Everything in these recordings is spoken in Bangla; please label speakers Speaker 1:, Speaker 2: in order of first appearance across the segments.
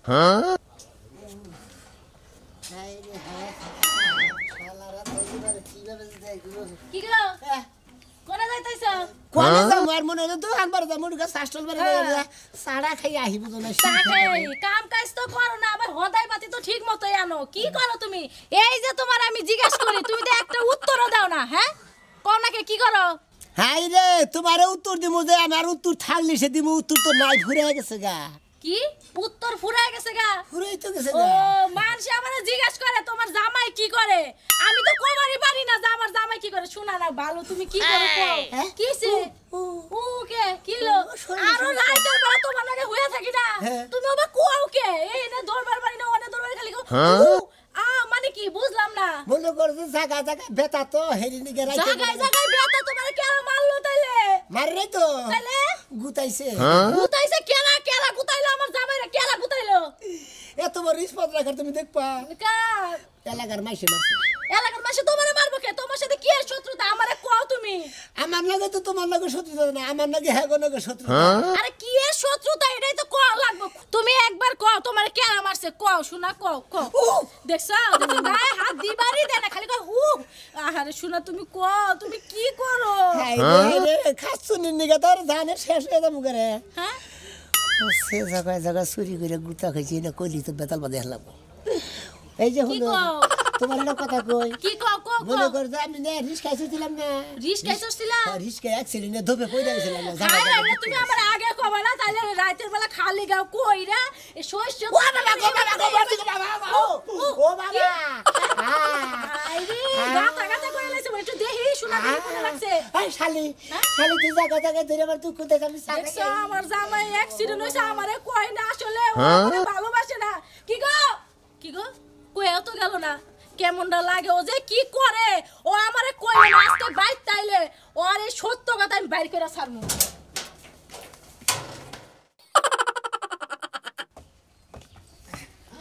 Speaker 1: কি গো কোনা যাইতাইছ
Speaker 2: কোনে যাম আর মনে হলো দোকান বার যাম মুরগা শাস্টল বার সাড়া খাই আহিব তো না
Speaker 1: এই কাম কাজ তো করো না আবার হদাই পাতি তো ঠিক মতই আনো কি করো তুমি এই যে তোমার আমি জিজ্ঞাসা করি তুমি তো একটা উত্তরও দাও না হ্যাঁ কোন নাকি কি করো
Speaker 2: হাই রে তোমারে উত্তর দিমু যে আমার উত্তর থাকলি সে দিমু উত্তর তো নাই ফুরে গেছে গা
Speaker 1: কি উত্তর ফুরায় গেছে গা
Speaker 2: ফুরেই তো গেছে
Speaker 1: ও
Speaker 2: গা
Speaker 1: মানুষ আমারে জিজ্ঞাসা করে তোমার জামাই কি করে আমি তো কবারই পারি না যে আমার জামাই কি করে শোনা না ভালো তুমি কি করো কও কিছে ও কে কিলো আরো রাইতের বেলা তোমার লাগে হইয়া থাকি না তুমি ওবা কোও কে এই না দরবার বাড়ি না ওনে দরবার খালি কও মানে কি বুঝলাম না
Speaker 2: বলো করছে জায়গা জায়গা বেটা তো হেরি নিকে রাইতে
Speaker 1: জায়গায় জায়গায় বেটা তোমার কেন মারলো তাইলে
Speaker 2: মাররে তো
Speaker 1: তাইলে
Speaker 2: গুতাইছে
Speaker 1: গুতাইছে কেলা কেলা গুতাইলো আমার জামাইরে কেলা গুতাইলো
Speaker 2: এত বড় রিসপন্স রাখার তুমি দেখবা
Speaker 1: কার
Speaker 2: এলাকার মাইসে মারছে
Speaker 1: এলাকার মাসে তোমারে মারবো কে তোমার সাথে কি আর শত্রুতা আমারে কও তুমি
Speaker 2: আমার লগে তো তোমার লগে শত্রুতা না আমার লগে হ্যাগো লগে শত্রুতা
Speaker 1: আরে কি এর শত্রুতা এটাই তো কও লাগবে তুমি একবার কও তোমারে কেন মারছে কও শোনা কও কও দেখছো গায়ে হাত দিবারই দেনা খালি কও হু আরে শোনা তুমি কও তুমি কি করো
Speaker 2: হাই রে খাসুনি নিগা তোর জানে শেষ হয়ে যাবো করে
Speaker 1: হ্যাঁ
Speaker 2: সে জায়গায় জায়গা চুরি করে গুতা খাইছি না কইলি তো বেতাল বাদে হলাম এই যে হলো তোমার একটা কথা কই
Speaker 1: কি কও কও
Speaker 2: মনে কর যে আমি না রিস্ক খাইছিলাম না
Speaker 1: রিস্ক খাইছছিলা
Speaker 2: রিস্ক অ্যাক্সিডেন্টে ধোপে পড়ে গেছিলাম না
Speaker 1: আরে তুমি আমার আগে কবা না তাইলে রাতের বেলা খালি গাও কইরা এই শস্য
Speaker 2: ও বাবা ও বাবা
Speaker 1: আইরে গাতা গাতা কইরা লাইছে একটু দেখি শোনা মনে লাগছে
Speaker 2: এই শালি শালি তুই জায়গা জায়গা ধরে আমার তুই কোথায় আমি সাথে
Speaker 1: দেখছো আমার জামাই অ্যাক্সিডেন্ট হইছে আমারে কই না আসলে ও আমারে ভালোবাসে না কি গো কইও তো গেল না কেমনটা লাগে ও যে কি করে ও আমারে কই না আজকে বাইর তাইলে ওর এই সত্য কথা আমি বাইর কইরা ছাড়মু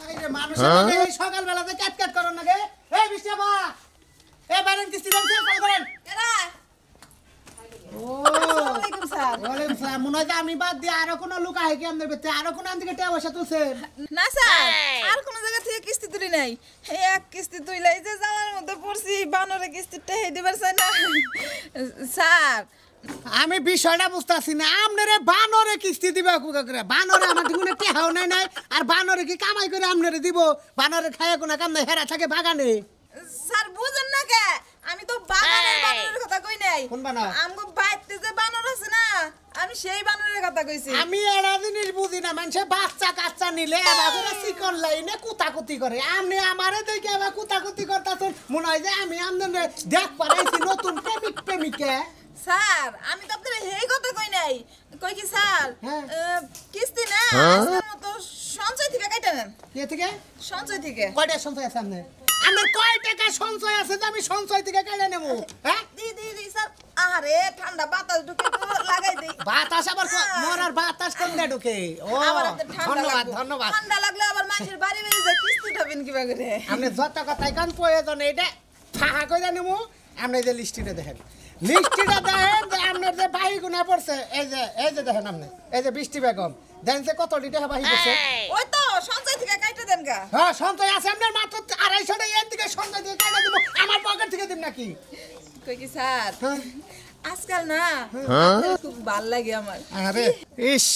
Speaker 2: আইরে মানুষের মধ্যে এই সকাল বেলাতে কাট করো না গে এই বিষ্ণাবা এ বাইরেন কিস্তি দেন কল করেন
Speaker 1: কেডা
Speaker 2: ও
Speaker 1: ওয়ালাইকুম স্যার
Speaker 2: ওয়ালাইকুম সালাম মনে হয় আমি বাদ দিয়ে আরো কোন লোক আহে কি আমাদের ভিতরে আরো কোন আন্দিকে টাকা পয়সা তুলছেন
Speaker 3: না স্যার আর কোন জায়গা থেকে কিস্তি তুলি নাই এই এক কিস্তি তুইলাই যে জামার মধ্যে পড়ছি বানরে কিস্তিটা হে দিবার চাই না স্যার
Speaker 2: আমি বিষয়টা বুঝতাছি না আমনেরে বানরে কিস্তি দিবা কুকা করে বানরে আমার জীবনে টেহাও নাই নাই আর বানরে কি কামাই করে আমনেরে দিব বানরে খায় কোনা কাম নাই হেরা থাকে বাগানে
Speaker 3: স্যার বুঝেন না কে আমি তো বানরের কথা কই নাই
Speaker 2: কোন বানর
Speaker 3: আমগো বাইতে যে বানর আছে না আমি সেই বানরের কথা কইছি
Speaker 2: আমি এরা জিনিস বুঝি না মানুষে বাচ্চা কাচ্চা নিলে এরা করে চিকন লাইনে কুতাকুতি করে আপনি আমারে দেখে আবার কুতাকুতি করতাছেন মনে হয় যে আমি আমনে দেখ পারাইছি নতুন প্রেমিকে
Speaker 3: স্যার আমি তো আপনার এই কথা কই নাই কই কি স্যার কিস্তি না আজকের মতো সঞ্চয় থেকে কাইটা নেন
Speaker 2: কে থেকে
Speaker 3: সঞ্চয় থেকে
Speaker 2: কয়টা সঞ্চয় আছে আপনার আমার কয় টাকা সঞ্চয় আছে যে আমি সঞ্চয় থেকে কেটে নেব হ্যাঁ
Speaker 3: দি স্যার আরে ঠান্ডা বাতাস ঢুকে তো লাগাই দেই
Speaker 2: বাতাস আবার মরার বাতাস কোন দে ঢুকে ও ধন্যবাদ
Speaker 3: ঠান্ডা লাগলে আবার মানুষের বাড়ি বাড়ি যায় কিস্তি ঢাবেন কিবা করে
Speaker 2: আপনি যত কথাই কান প্রয়োজন এটা ফাঁকা কইরা নেব আপনি যে লিস্টিটা দেখেন লিস্টিটা দেখেন যে আপনার যে বাহি গুণা পড়ছে এই যে দেখেন আপনি এই যে বৃষ্টি বেগম দেখেন যে কত লিটার বাহি পড়ছে
Speaker 3: ওই তো সঞ্চয় থেকে কাইটা দেন গা
Speaker 2: হ্যাঁ সঞ্চয় আছে আপনার মাত্র 250 টাকা এর দিকে সঞ্চয় দিয়ে কাটা দিব আমার পকেট থেকে দিব নাকি
Speaker 3: কই কি স্যার আজকাল না খুব ভাল লাগে আমার
Speaker 2: আরে ইস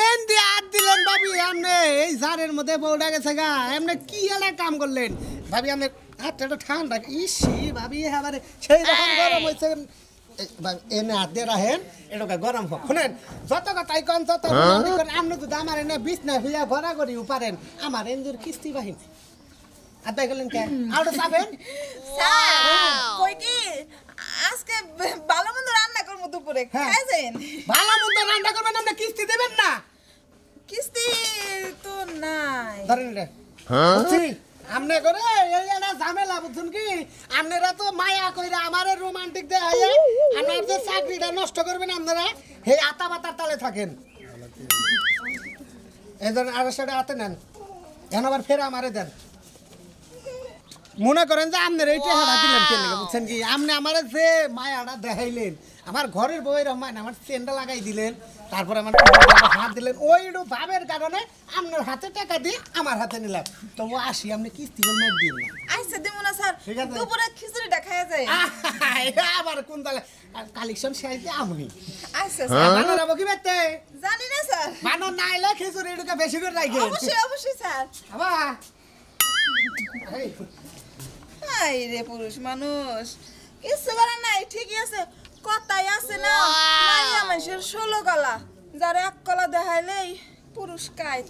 Speaker 2: এন দিয়ে হাত দিলেন ভাবি আপনি এই ঝাড়ের মধ্যে বউটা গেছে গা এমনি কি এলা কাম করলেন ভাবি আপনি হাতটা ঠান্ডা ইসি ভাবি এবারে সেই রকম গরম হয়েছে এনে হাত দিয়ে রাখেন এটা গরম হোক শুনেন যত কথাই কন যত আপনি যদি আমার এনে বিষ না হইয়া ঘরা করি পারেন আমার এনজুর কিস্তি বাহিনী আপনি গেলেন কে আউট যাবেন
Speaker 3: কই কি আজকে ভালো মন্দ রান্না করব দুপুরে খাইছেন
Speaker 2: ভালো মন্দ রান্না করবেন আপনি কিস্তি দেবেন না
Speaker 3: কিস্তি তো নাই
Speaker 2: ধরেন রে আমনে করে এই একটা ঝামেলা বুঝছেন কি আপনারা তো মায়া কইরা আমারে রোমান্টিক দে আইয়া আমার যে চাকরিটা নষ্ট করবেন আপনারা হে আতা বাতার তালে থাকেন এজন আর সেটা হাতে নেন এখন আবার ফের আমারে দেন মনে করেন যে আপনার এইটা হারা দিলেন কেন বুঝছেন কি আপনি আমারে যে মায়াটা দেখাইলেন আমার ঘরের বউয়ের রহমান আমার চেনটা লাগাই দিলেন, তারপর আমার হাত দিলেন, ওইটু ভাবের কারণে আপনার হাতে টাকা দিয়ে আমার হাতে নিলাম। তো ও আসি আপনি কিস্তি করে দিন না।
Speaker 3: আইসা দেবো না স্যার,
Speaker 2: ঠিক আছে।
Speaker 3: দুপুরে খিচুড়িটা খাইয়া যায়।
Speaker 2: আবার কোন তালে কালেকশন শেষ দিয়ে আমনি
Speaker 3: আচ্ছা স্যার,
Speaker 2: বানর আবো কি বেতে
Speaker 3: জানি না স্যার।
Speaker 2: বানর না এলে খিচুড়ি এটুকে বেশি করে রাখেন।
Speaker 3: অবশ্যই অবশ্যই স্যার।
Speaker 2: আবা
Speaker 3: হাই রে পুরুষ মানুষ, কিছু করার নাই, ঠিকই আছে, কথাই আছে না, মাইয়া মানুষের 16 কলা, যার 1 কলা দেখাইলেই পুরুষ কাইত।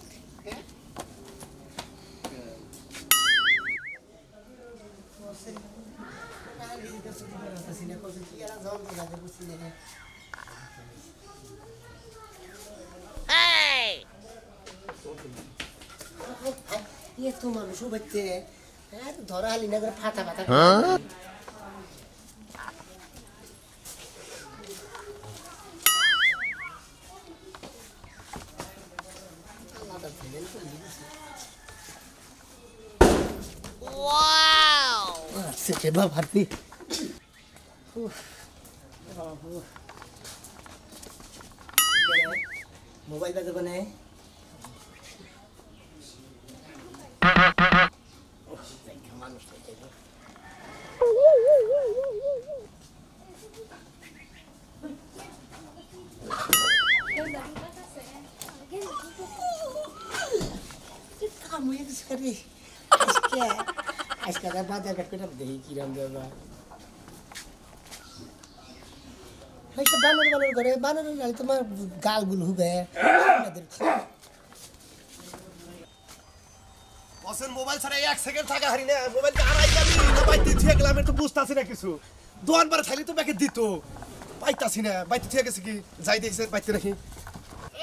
Speaker 2: ये तो মানুষও বলতে হ্যাঁ ধরা হালি না করে ফাটা ফাটা ওয়াও সেটা ভাবতি মোবাইল বাজে কোনে আজকে বাজার ঘাট করে দেখি কিরম দেবা বানর বানর করে বানর তোমার গাল গুল হুবে
Speaker 4: বসের মোবাইল ছাড়া 1 সেকেন্ড থাকা হারি না, মোবাইলটা আড়াই যাবি না বাইতে থিয়ে গেলাম, আমি তো বুঝতাছি না কিছু, দোয়ানবার খালি তো ব্যাকে দিত, পাইতাছি না, বাইতে থিয়ে গেছে কি, যাই দেখছে বাইতে রাখি।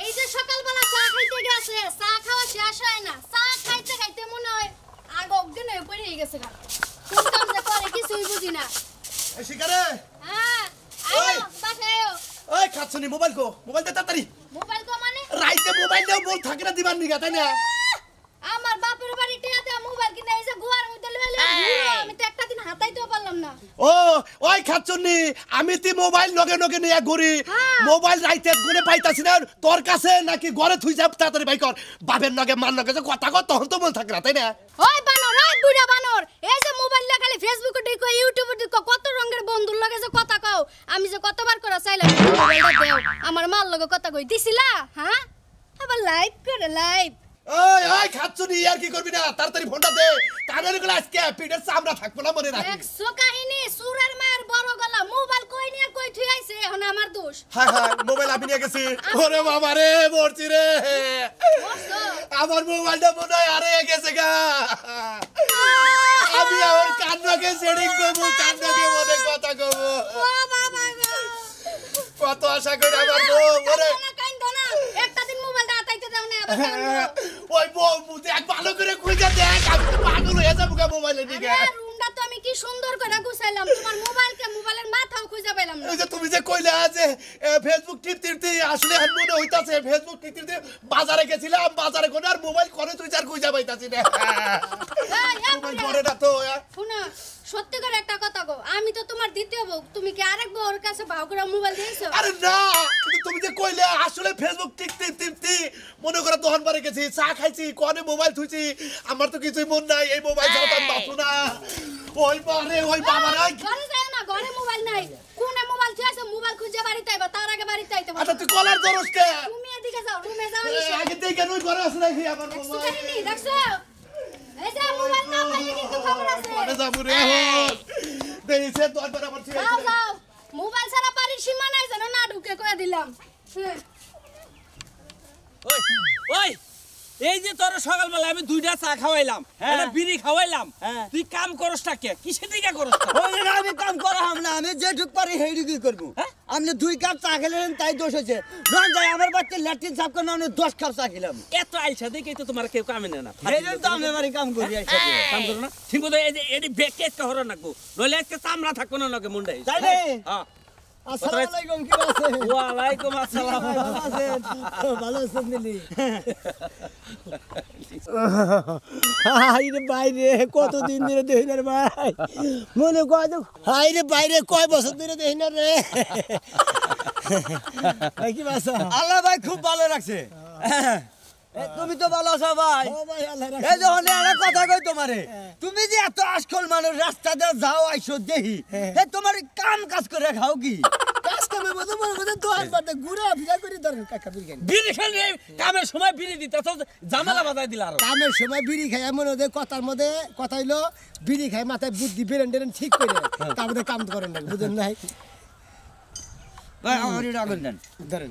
Speaker 1: এই যে সকালবেলা চা খাইতে গেছে, চা খাওয়া শেষ হয় না, চা খাইতে খাইতে মনে হয় আগ অজ্ঞান হয়ে পড়ে গেছে গা। কোন কাম যে করে কিছুই বুঝি না।
Speaker 4: এই শিকারে
Speaker 1: হ্যাঁ
Speaker 4: ওই!
Speaker 1: আয়ো বাসায় আয়ো।
Speaker 4: ওই খাচ্ছনি মোবাইল কো, মোবাইল দে তাড়াতাড়ি,
Speaker 1: মোবাইল কো মানে
Speaker 4: রাইতে মোবাইল দাও বল থাকে না দিবার নিগা তাই না।
Speaker 1: আমার বাপের বাড়ি টিয়া দেয়া মোবাইল কিনে এই যে গুয়ার মধ্যে লয়ে ঘুরো, আমি তো একটা দিন হাতাইতেও পারলাম না।
Speaker 4: ও ওই খাচ্ছনি আমি তি মোবাইল লগে লগে নিয়ে ঘুরি,
Speaker 1: হ্যাঁ।
Speaker 4: মোবাইল রাইতে গুনে পাইতাছি না, তোর কাছে নাকি ঘরে থুই যাব, তাড়াতাড়ি বাই কর, বাপের লগে মান লগে যে কথা কর তখন তো মন থাকে না তাই না।
Speaker 1: ওই বানর, ওই বুড়া বানর, এই যে মোবাইল লা খালি ফেসবুকে ঢুকো, ইউটিউবে ঢুকো, কত রঙের বন্ধুর লগে যে কথা কও, আমি যে কতবার করে চাইলাম মোবাইলটা দেও, আমার মার লগে কথা কই দিছিলা? হ্যাঁ আবার লাইভ করে লাইভ।
Speaker 4: ওই ওই খাচ্ছনি আর কি করবি না, তাড়াতাড়ি ফোনটা দে, কানের গুলো আজকে পিঠের চামড়া থাকবো না মনে রাখি।
Speaker 1: একশো কাহিনী, সুরের মায়ের বড় গলা, মোবাইল কই নিয়ে কই থুই আইছে, এখন আমার দোষ।
Speaker 4: হায় হায় মোবাইল আমি নিয়ে গেছি, ওরে বাবা রে মরছি রে,
Speaker 1: মরছো?
Speaker 4: আমার মোবাইলটা মনে হয় হারিয়ে গেছে গা, আমি আমার কান্নাকে সেটিং করবো, কান্নাকে মনে কথা কবো,
Speaker 1: ও বাবা গো,
Speaker 4: কত আশা করে আমার বউ ওরে
Speaker 1: কান্দো না, কান্দো না, একটা দিন মোবাইলটা হাতাইতে দাও না, আবার কান্দো।
Speaker 4: ওই বউ দেখ ভালো করে খুঁজে দেখ, আমি তো পাগল হয়ে যাবো গা মোবাইলের দিকে।
Speaker 1: আরে রুমটা তো আমি কি সুন্দর করে গুছাইলাম, তোমার মোবাইলের মাথাও খুঁজে পেলাম না।
Speaker 4: ওই যে তুমি যে কইলা যে ফেসবুক টিপতে আসলে আর মনে হইতাছে ফেসবুক টিপতে বাজারে গেছিলাম, বাজারে কোন আর মোবাইল করে তুই আর খুঁজে পাইতাছি না,
Speaker 1: এই,
Speaker 4: মোবাইল করে না তো।
Speaker 1: শোনো, সত্যি করে একটা কথা কও, আমি তো তোমার দ্বিতীয় বউ, তুমি কি আরেক বউর কাছে ভাও করে মোবাইল দিয়েছো?
Speaker 4: আরে না, কিন্তু তুমি যে কইলে আসলে ফেসবুক টিপতে মনে করে দোকান বারে গেছি, চা খাইছি, কোনে মোবাইল থুইছি, আমার তো কিছুই মন নাই, এই মোবাইল ছাড়া তো আমি বাঁচবো না। ওই বারে ওই বাবা রে,
Speaker 1: ঘরে যাও না, ঘরে মোবাইল নাই, কোনে মোবাইল থুইছো, মোবাইল খুঁজে বাড়িতে আইবা, তার আগে বাড়িতে আইতে
Speaker 4: আচ্ছা
Speaker 1: বলো।
Speaker 4: তুই কলার দরস কে,
Speaker 1: তুমি এদিকে যাও, রুমে যাও।
Speaker 4: আগে দেখে নই ঘরে আসলে নাকি আমার মোবাইল,
Speaker 1: সুখানি দেখছো? এই যে মোবাইল না পাইলে কিন্তু খবর আছে।
Speaker 4: কোনে যাবো রে এখন, দেইছে তোর পর আমার ছেলে
Speaker 1: যাও যাও, মোবাইল ছাড়া বাড়ির সীমা নাই যেন না ঢুকে কয়ে দিলাম।
Speaker 5: ওই ওই এই যে তোর সকালবেলা আমি 2টা চা খাওয়াইলাম, একটা বিড়ি খাওয়াইলাম, তুই কাম করছটা কে, কিসের দিকে করছ?
Speaker 6: আমি কাম করাম না, আমি যেটুক পারি সেইটুকুই করবো। আপনি 2 কাপ চা খেলেন তাই দোষ হয়েছে, নন যাই আমার বাচ্চা ল্যাট্রিন সাফ করে আমি 10 কাপ চা খেলাম।
Speaker 5: এত আইসা দেখে তো তোমার কেউ কামে না,
Speaker 6: এই জন্য তো আমি বাড়ি কাম করি একসাথে।
Speaker 5: কাম করো না ঠিক মতো, এই যে এডি বেকে একটা হরন রাখবো, নইলে আজকে চামড়া থাকবো না নাকি মুন্ডাই,
Speaker 6: তাই রে?
Speaker 5: হ্যাঁ
Speaker 6: আসসালামু আলাইকুম, কি আছেন?
Speaker 5: ওয়ালাইকুম আসসালাম।
Speaker 6: ভালো আছেন? ভালো আছেন দিলি? হাইরে বাইরে কতদিন ধরে দেখি না রে ভাই, মনে কয় তো হাইরে বাইরে কয় বছর ধরে দেখি না রে। কি বাসা? আল্লাহ ভাই খুব ভালো রাখছে। তুমি তো ভালো আছো ভাই? এই যখন একটা কথা কই তোমারে, তুমি যে এত আজকাল মানুষ রাস্তা দিয়ে যাও আইসো দেখি, তোমার কাম কাজ করে খাও কি? কাজ কামে মতো মনে মতো তো একবার ঘুরে ভিজা করে ধরেন কাকা বিরিয়ানি।
Speaker 5: বিড়ি খেলে কামের সময় বিড়ি দিতে তো জামালা বাজাই দিল আর
Speaker 6: কামের সময় বিড়ি খাই এমন ওদের কথার মধ্যে কথা হইলো বিড়ি খাই মাথায় বুদ্ধি বেরেন টেরেন ঠিক করে তার মধ্যে কাম করেন না, বুঝেন নাই? ধরেন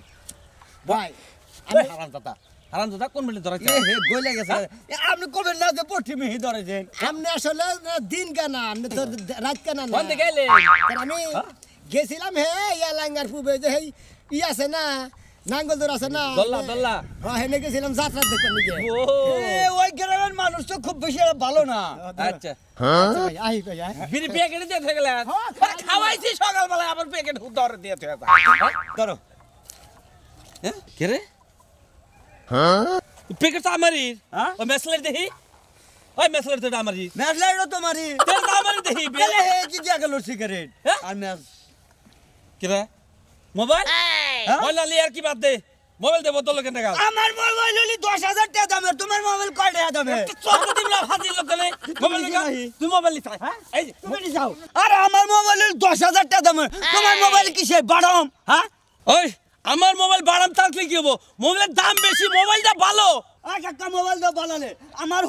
Speaker 6: ভাই
Speaker 5: হারামজাদা কোন মিলে ধরাইছে?
Speaker 6: গলে গেছে আপনি কবেন না যে পশ্চিমে ধরেছেন? আপনি আসলে দিন কেনা আপনি তো রাত কেনা না।
Speaker 5: কোন দিকে গেলে?
Speaker 6: আমি গেছিলাম লাঙ্গার পূবে যে ই আছে না নাঙ্গলদর আছে না,
Speaker 5: দল্লা
Speaker 6: হেনে গেছিলাম যাত্রা দেখতে নিয়ে।
Speaker 5: ও
Speaker 6: ওই গ্রামের মানুষ তো খুব বেশি ভালো না।
Speaker 5: আচ্ছা
Speaker 6: আই
Speaker 5: বিড়ি প্যাকেট দিয়ে থেকে গেলেন, খাওয়াইছি সকালবেলা আবার প্যাকেট ধরে দিয়ে থেকে
Speaker 6: ধরো
Speaker 5: কে রে? প্যাকেট তো আমারই। ওই মেসলার দেখি, ওই মেসলার তো আমারই।
Speaker 6: মেসলাইরও তোমারই
Speaker 5: তেল তো আমারই দেখি।
Speaker 6: বেলে হে কি জাগলো সিগারেট আর মেস
Speaker 5: কে রে? মোবাইল মোবাইল না লিয়ার কি বাদ দে, মোবাইল দে বদল কেন টাকা?
Speaker 6: আমার মোবাইল হলি 10,000 টাকা দামের, তোমার মোবাইল কয় টাকা দামের?
Speaker 5: চোদ্দ দিন না ফাজিল লোক কেন মোবাইল নিকা? তুই মোবাইল নিতা? এই যে
Speaker 6: তুমি যাও। আরে আমার মোবাইল হলি 10,000 টাকা দামের, তোমার মোবাইল কিসে বাড়াম? হ্যাঁ
Speaker 5: ওই আমার মোবাইল বাড়াম থাকলে কি হবো? মোবাইলের দাম বেশি, মোবাইলটা ভালো।
Speaker 6: একটা মোবাইল দাও বানালে আমার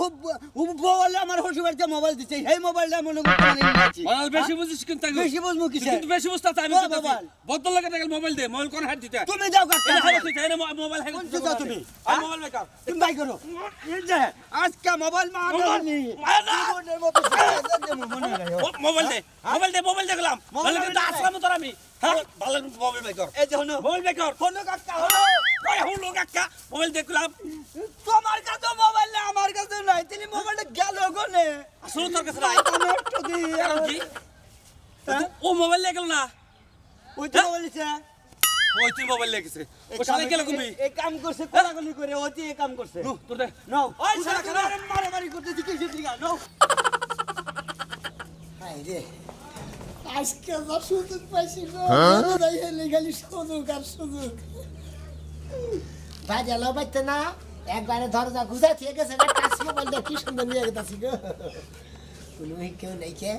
Speaker 6: মোবাইল আমার হসুবাড়িতে মোবাইল দিচ্ছে, এই মোবাইলটা মনে করতে
Speaker 5: মোবাইল বেশি বুঝিস কিন্তু
Speaker 6: বেশি বুঝবো কিসে?
Speaker 5: কিন্তু বেশি বুঝতে আমি
Speaker 6: ও
Speaker 5: তো
Speaker 6: মোবাইল।
Speaker 5: বদল লাগে টাকা মোবাইল দে, মোবাইল কোন হাত দিতে?
Speaker 6: তুমি যাও কাকা,
Speaker 5: এটা হাত দিতে, এটা মোবাইল হাত
Speaker 6: কোন
Speaker 5: দিতে
Speaker 6: যাও তুমি?
Speaker 5: আর মোবাইল বেকার।
Speaker 6: তুমি বাই করো। এই যে আজকে মোবাইল মানি
Speaker 5: মোবাইল দে, মোবাইল দেখলাম ভালো কিন্তু আসলাম তোর আমি। হ্যাঁ ভালো মোবাইল বেকার।
Speaker 6: এই যে হনো
Speaker 5: মোবাইল বেকার
Speaker 6: হনো কাকা হনো।
Speaker 5: কই হলো কাকা? মোবাইল দেখলাম
Speaker 6: তোমার কাছে মোবাইল না আমার কাছে নাই, তুমি মোবাইলটা গেল কোনে?
Speaker 5: আসলে তোর কাছে নাই।
Speaker 6: আমি একটু দিই।
Speaker 5: কারণ কি? ও মোবাইল লেগেল না,
Speaker 6: ওই তো মোবাইল আছে।
Speaker 5: ওই তুই মোবাইল লেগেছে। ও শালা গেল কবি।
Speaker 6: এই কাম করছে কোলাগুলি করে, ওই এই কাম করছে।
Speaker 5: নু তোর দে।
Speaker 6: নাও
Speaker 5: ওই শালা খারাপ।
Speaker 6: মারামারি করতে দিকে দিকে নাও। হাই রে আজকে যা সুযোগ পাইছি গো, তাই হেলে গেলি সুযোগ আর সুযোগ। ভাই গেল বাইতে না একবারে দরজা গুজা ঠিক আছে না, টাচ মোবাইলটা কি সুন্দর নিয়ে গেছি গো। কোনো কেউ নাই কে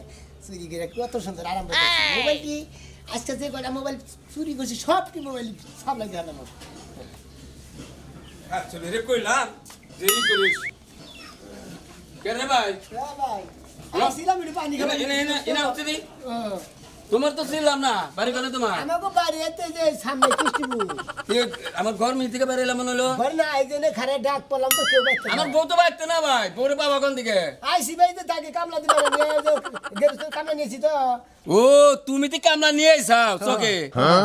Speaker 6: চুরি করে কত সুন্দর আরাম পাইছি। মোবাইল কি আজকে যে কয়টা মোবাইল চুরি করছি সব কি মোবাইল সব লাগে গেল আমার।
Speaker 5: আচ্ছা রে কইলাম দেরি করিস কেন ভাই?
Speaker 6: ভাই আসিলাম একটু পানি খাবার।
Speaker 5: এনা হচ্ছে দি তোমার তো ছিলাম না বাড়ি গেলে তোমার
Speaker 6: আমাকে বাড়িতে যে সামনে কিস্তিপুর
Speaker 5: আমার ঘর মিল থেকে বেরিয়ে মনে হলো
Speaker 6: ঘর না একজনে খারে ডাক পড়লাম তো কেউ বাইতে
Speaker 5: আমার বউ তো বাইতে না ভাই বউরে বাবা কোন দিকে
Speaker 6: আইসি ভাই তো তাকে কামলা দিবা কামলা নিয়েছি তো।
Speaker 5: ও তুমি তো কামলা নিয়ে আইছাও চকে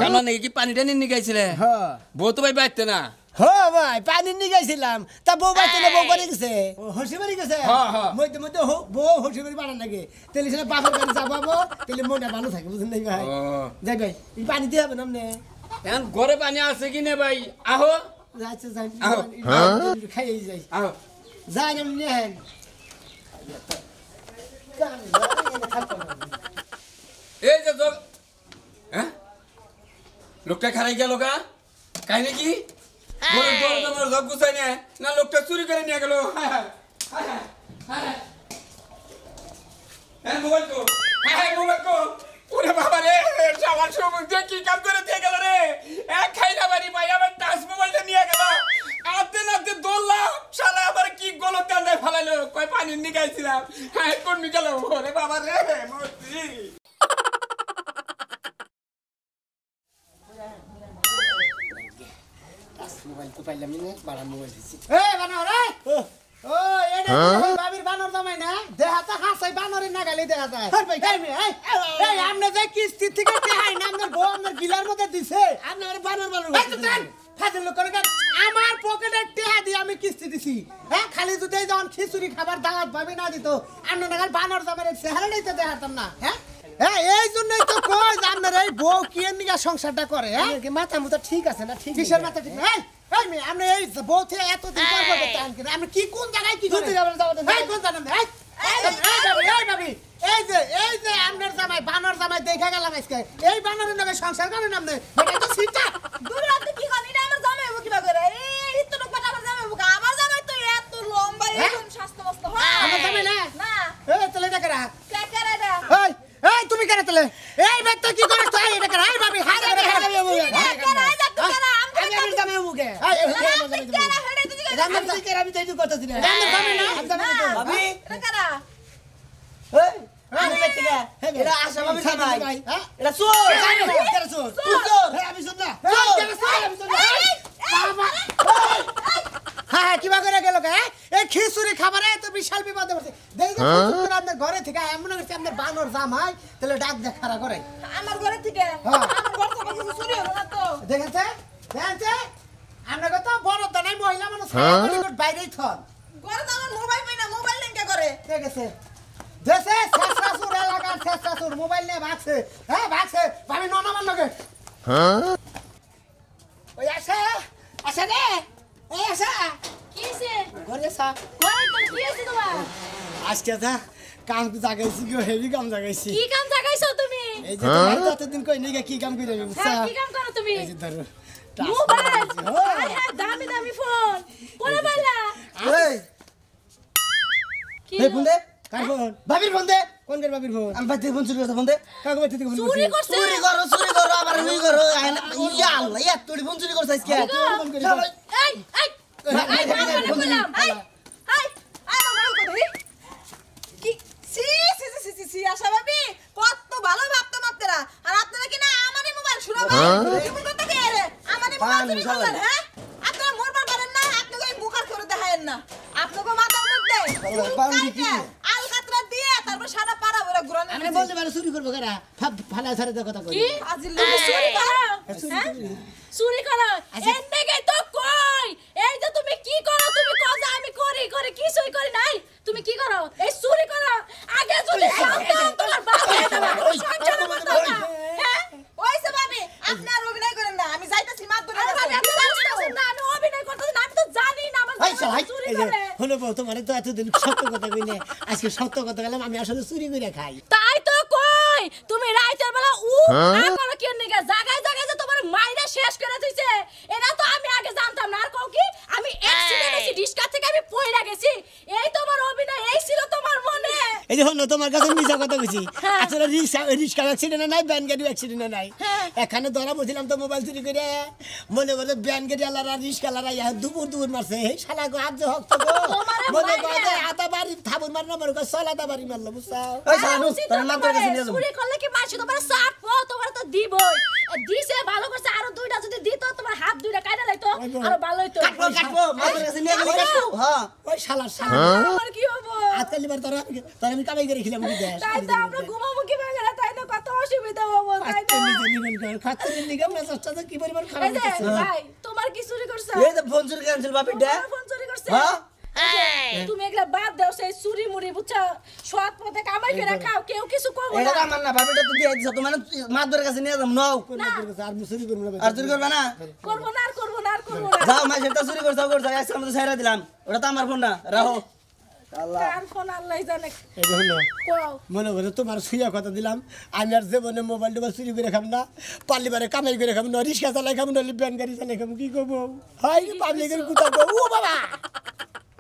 Speaker 5: কামলা নাকি কি পানিটা নিয়ে গেছিলে?
Speaker 6: হ্যাঁ
Speaker 5: বউ তো ভাই বাইতে না।
Speaker 6: হ্যাঁ ভাই পানি নিয়ে গেছিলাম তা বউ বাইতে না, বউ করে গেছে হসিবাড়ি গেছে।
Speaker 5: হ্যাঁ, হ্যাঁ।
Speaker 6: মধ্যে মধ্যে বউ হসিবাড়ি বাড়ান লাগে, তাহলে সেটা বাপের বাড়ি যাবো, তাহলে মনটা ভালো থাকে, বুঝলেন নাই ভাই?
Speaker 5: ও
Speaker 6: যাই ভাই এই পানি দিয়ে হবে না আপনি।
Speaker 5: এখন ঘরে পানি আছে কি না ভাই? আহো
Speaker 6: আচ্ছা যাই
Speaker 5: আহো।
Speaker 6: খাইয়ে যাই
Speaker 5: আহো
Speaker 6: যাই আমি নেন
Speaker 5: এই যে যোগ হ্যাঁ লোকটা খারাই গেল গা কাই নাকি বড় বড় তোমার যোগ গুছাই নে না লোকটা চুরি করে নিয়ে গেল। হ্যাঁ মোবাইল কো, হ্যাঁ মোবাইল কো। ওরে বাবা রে সবার সমুদ্র কি কাম করে দিয়ে গেল রে? এক খাইলা বাড়ি ভাই আমার টাচ মোবাইলটা নিয়ে গেল। আতে নাতে দৌড়লাম শালা আবার কি গলত কান্দায় ফেলাইলো কয় পানি নিগাইছিলাম। হ্যাঁ কোন নি গেল? ওরে বাবা রে মরছি।
Speaker 6: মোবাইল তো পাইলাম না, বাড়া মোবাইল দিচ্ছি। এ বানর রে ও এটা বাবির বানর জামাই না, দেহাতে হাসাই বানরের নাগালে দেখা যায়। এই আপনি যে কিস্তি থেকে দেখাই না আপনার বউ আপনার গিলার মধ্যে দিছে, আপনি আমার বানর বানর ফাজিল লোক করে আমার পকেটের টেহা দিয়ে আমি কিস্তি দিছি। হ্যাঁ খালি যদি যখন খিচুড়ি খাবার দাওয়াত ভাবি না দিত আপনি নাগাল বানর জামাইয়ের চেহারা নিতে দেখাতাম না। হ্যাঁ
Speaker 2: হ্যাঁ এই জন্যই তো কই যে আপনার এই বউ কি এর নিগা সংসারটা করে হ্যাঁ
Speaker 6: কি মাথা মুথা ঠিক আছে না ঠিক
Speaker 2: কিসের মাথা ঠিক এই এই মেয়ে আপনি এই বউ থেকে এতদিন পর পর করতেন কি আপনি কি কোন জায়গায় কি করতে যাবেন এই কোন জায়গায় এই ভাবি এই যে আপনার জামাই বানর জামাই দেখা গেলাম আজকে এই বানরের নামে সংসার করেন আপনি এটা তো সিটা
Speaker 3: দূরে আপনি কি করেন এটা আমার জামাই হবো কিবা করে এই তো লোক আমার জামাই হবো আমার জামাই তো এত লম্বা এরকম স্বাস্থ্য মস্ত হয়
Speaker 2: আমার জামাই না
Speaker 3: না
Speaker 2: এই তাহলে এটা করা
Speaker 3: কেকেরা এটা
Speaker 2: এই এই তুমি কেন তাহলে এই ব্যক্তি কি করে তুই এটা করা এই ভাবি হাত ধরে
Speaker 3: কেকেরা এটা তো কেরা
Speaker 6: আমি জামাই হবো কে
Speaker 3: কেরা হেডে দিদি
Speaker 6: আমি তো কেরা আমি তাই করতেছি না ভাবি
Speaker 3: এটা কেরা
Speaker 6: এই আমি ব্যক্তি কে এটা আশা ভাবি জামাই এটা চোর কেরা চোর তুই চোর আমি চোর না
Speaker 2: হ্যাঁ কিবা করে গেল কে এই খিচুড়ি খাবারে তো বিশাল বিপদে পড়ছে দেই যে খিচুড়ি আপনার ঘরে থেকে এমন হচ্ছে আপনার বানর জামাই তাহলে ডাক দেখ খাড়া করে
Speaker 3: আমার ঘরে থেকে
Speaker 2: হ্যাঁ।
Speaker 3: আমার ঘর থেকে কিছু চুরি হলো না তো
Speaker 2: দেখেছে দেখেছে আপনাকে তো বড় দানাই মহিলা মানুষ বাইরেই থন
Speaker 3: ঘরে তো আমার মোবাইল পাই না মোবাইল লিংক করে
Speaker 2: দেখেছে দেশে শেষরাসুর এলাকার শেষরাসুর মোবাইল নিয়ে ভাগছে হ্যাঁ ভাগছে আমি ননামান লগে ওই আসা রে এই আসা
Speaker 1: কি হইছে
Speaker 6: ঘরে সা
Speaker 1: ঘরে তো কি হইছে তোমার
Speaker 6: আজকে যা কাম জাগাইছি কি হেভি কাম জাগাইছি
Speaker 1: কি কাম জাগাইছো তুমি
Speaker 6: এই যে তোমার ততদিন কই নিগা কি কাম করে
Speaker 1: হ্যাঁ কি কাম করো তুমি
Speaker 6: এই যে ধরো
Speaker 1: মোবাইল আই হ্যাঁ দামি দামি ফোন কোনে পাইলা
Speaker 6: এই
Speaker 1: কি
Speaker 6: এই ফোন দে কার ফোন ভাবির ফোন দে কোন কার ভাবির ফোন আমি ভাই ফোন চুরি করতে ফোন দে কাকে ভাই থেকে ফোন
Speaker 1: চুরি করছে
Speaker 6: চুরি করো আবার হুই করো ইয়া আল্লাহ ইয়া তোর ফোন চুরি করছিস কি
Speaker 1: এই এই এই বললাম এই
Speaker 3: আমার মোবাইল কোথায় কি সি সি সি সি সি আশা ভাবি কত ভালো ভাবতাম আপনারা আর আপনারা কি না আমারই মোবাইল শুনো তুমি কত কে রে আমারই মোবাইল চুরি করলেন হ্যাঁ আপনারা মরবার পারেন না আপনাকে এই মুখার করে দেখায়েন না আপনাকে মাথার মধ্যে আলকাতরা দিয়ে তারপর সারা পাড়া ভরে ঘুরান
Speaker 6: আমি বলতে পারে চুরি করবো কারা ফালা ছাড়ে দে কথা কই
Speaker 1: কি
Speaker 3: আজিল
Speaker 1: চুরি করো হ্যাঁ চুরি করো এন্ডেগে তো কই এই যে তুমি কি করো তুমি কও যে আমি করি করি কিছুই করি নাই তুমি কি করো এই চুরি করো আগে যদি জানতাম তোমার বাপ সংসারে মতো না হ্যাঁ
Speaker 3: ওইসে ভাবি আপনি আর অভিনয় করেন না আমি যাইতাছি মাত ধরে
Speaker 1: আরে ভাবি আপনি জানেন না আমি অভিনয় করতেছি না আমি তো জানি না আমার
Speaker 6: এই শালা
Speaker 1: চুরি
Speaker 6: এই যে
Speaker 1: করে
Speaker 6: হলো বউ তোমার তো এতদিন সত্য কথা কই না আজকে সত্য কথা গেলাম আমি আসলে চুরি করে খাই
Speaker 1: তাই তো কই তুমি রাইতের বেলা করো কি নিগা জায়গায় জায়গায় যে তোমার মাইরা শেষ করে দিছে এটা তো আমি আগে জানতাম না আর কও কি আমি অ্যাক্সিডেন্ট হইছি রিস্কা থেকে আমি পইরা গেছি এই তোমার অভিনয় এই ছিল তোমার মনে
Speaker 6: এই যে হলো তোমার কাছে মিছা কথা কইছি
Speaker 1: হ্যাঁ।
Speaker 6: আসলে রিস্কা অ্যাক্সিডেন্ট নাই ব্যান গাড়ি অ্যাক্সিডেন্ট নাই
Speaker 1: হ্যাঁ।
Speaker 6: এখানে ধরা বসছিলাম তো মোবাইল চুরি করে মনে করে ব্যান গাড়ি আলারা রিস্কা আলারা ইয়া দুপুর মারছে এই শালা গো আজ হক তো গো
Speaker 1: তোমারে
Speaker 6: মনে
Speaker 1: মাইরা।
Speaker 6: করে আতা বাড়ি থাবুর মার না মনে করে সলাদা বাড়ি মারলো বুঝছাও
Speaker 1: ওই শালা তোর মাথার কাছে নিয়ে যাবো চুরি করলে কি মাসি তোমার সাত পো তোমার তো দিবই দিছে ভালো করছে আরো দুইটা যদি দিত তোমার হাত দুইটা কাইটা লাইতো আরো ভালো হইতো
Speaker 6: কাটবো মাথার কাছে নিয়ে গেলে কাটবো হ্যাঁ ওই শালা
Speaker 1: আমার কি হবো
Speaker 6: আজকাল এবার তোরা আমি কামাই করে খেলাম কি দেশ
Speaker 1: তাই তো আমরা ঘুমাবো কি বাগেরা তাই তো কত অসুবিধা হবো তাই তো
Speaker 6: খাচ্ছে নিগম মেজাজটা তো কি পরিমাণ খারাপ
Speaker 1: এই যে
Speaker 6: হচ্ছে
Speaker 1: ভাই তোমার কি চুরি করছে
Speaker 6: এই যে ফোন চুরি ক্যান্সেল বাপি দে
Speaker 1: তোমার ফোন চুরি করছে
Speaker 6: হ্যাঁ
Speaker 1: তুমি এগুলা বাদ দাও সেই চুরি মুড়ি বুঝছো সৎ পথে কামাই করে খাও কেউ কিছু কব
Speaker 6: এটা
Speaker 1: না
Speaker 6: আমার না বাপিটা তো দিয়ে দিছ তোমার মাদুর কাছে নিয়ে যাম নাও আর চুরি করব না আর চুরি করবে না
Speaker 1: করবো না আর করবো না আর করবো না
Speaker 6: যাও মাই সেটা চুরি করছ আজকে আমাদের ছাইরা দিলাম ওটা তো আমার ফোন না রাখো আল্লাহ
Speaker 1: কার ফোন আল্লাহ জানে
Speaker 6: এই হলো
Speaker 1: কও
Speaker 6: মনে করে তোমার সুইয়া কথা দিলাম আমি আর জীবনে মোবাইল টোবাইল চুরি করে খাম না পাল্লিবারে কামাই করে খাম না রিক্সা চালাই খাম না ব্যান গাড়ি চালাই খাম কি করবো হাই পাবলিকের কুতা ও বাবা